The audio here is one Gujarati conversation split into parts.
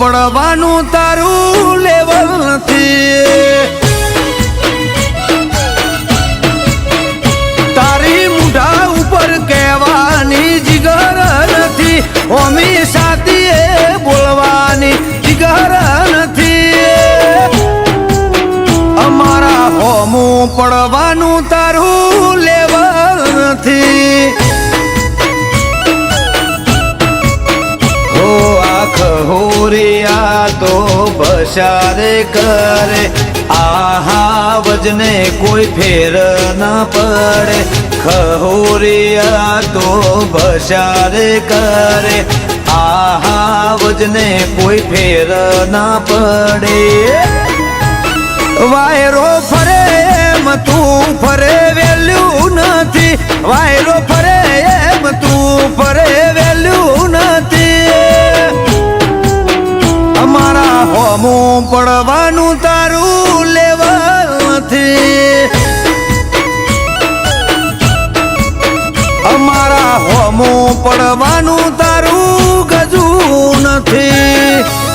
પડવાનું તારું લેવલ નથી તારી મુઢા ઉપર કહેવાની જીગર નથી ઓમી સાથીએ બોલવાની જીગર નથી અમારા હોમું પડવાનું તારું લેવલ નથી હો આખ હોરિયા તો બસારે કરે આહા વજને કોઈ ફેર ના પડે ખહોરિયા તો બસારે કરે આહા વજને કોઈ ફેર ના પડે વાયરો ફરે એમ તું ફરે વેલ્યુ નથી વાયરો ફરે એમ તું ફરે વેલ્યુ નથી અમારા હોમું પડવાનું તારું લેવલ નથી અમારા હોમું પડવાનું તારું ગજું નથી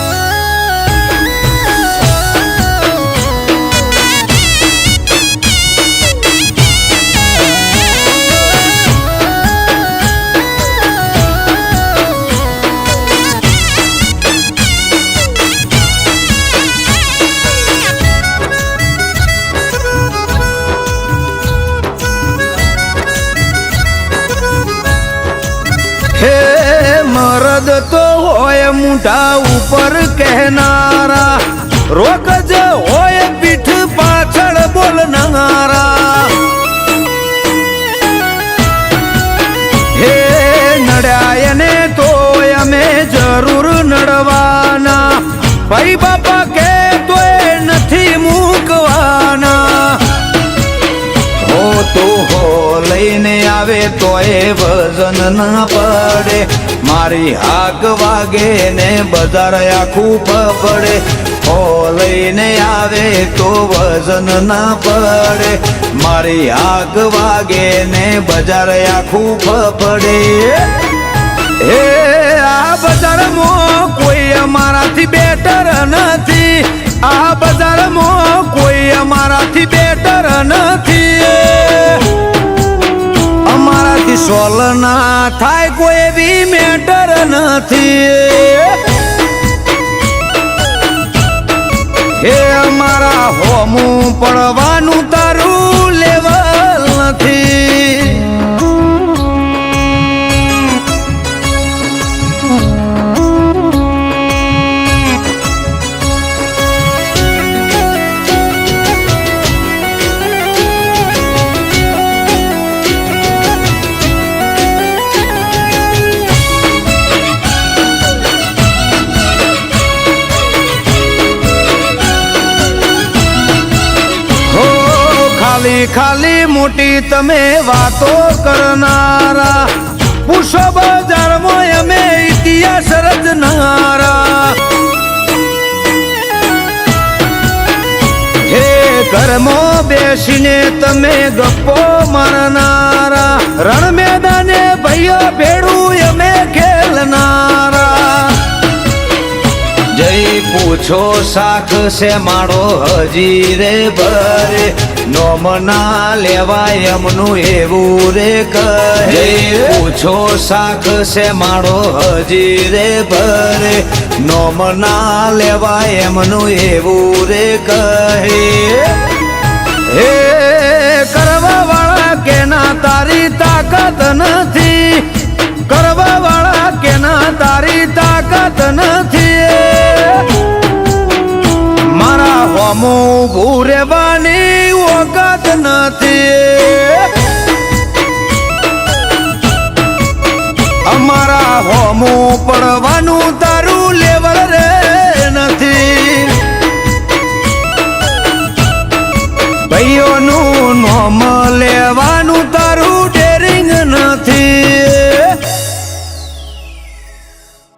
હે મરદ તો હોય મુઠા ઉપર કહેનારા રોકજ હોય પીઠ પાછળ બોલનારા હે નડ્યા ને તો અમે જરૂર નડવાના ભાઈ બાપા કે તોય નથી મૂકવાના તો હો લઈને આવે તો એ વજન ના પડે મારી આગ વાગે ને બજાર આખું પડે હો લઈને આવે તો વજન ના પડે મારી આગ વાગે ને બજાર આખું પડે હે આ બજારમાં કોઈ અમારાથી બેટર નથી આ બજારમાં કોઈ અમારાથી બેટર નથી અમારાથી સોલ ના થાય કોઈ બી મેટર નથી હે અમારા હોમું પડવાનું તારું લેવલ નથી ખાલી મોટી તમે વાતો કરનારા પૂછો બજારમાં અમે ઇતિહાસ રચનારા હે ઘરમાં બેસીને તમે ગપ્પો મારનારા રણ મેદાને ભાઈઓ ભેડું અમે ખેલનારા જઈ પૂછો શાખ છે માળો હજી રે ભરે નોમ ના લેવાય એમનું એવું રે કહે પૂછો શાખ છે માળો હજી રે ભરે નોમ ના લેવાય એમનું એવું રે કહે હે કરવા વાળા કેના તારી તાકાત નથી કરવા વાળા કેના તારી તાકાત નથી મારા હોમું ઊભું રહેવાની ઓકાત નથી અમારા હોમું પડવાનું તારું લેવલ રે નથી ભાઈઓનું નોમ લેવા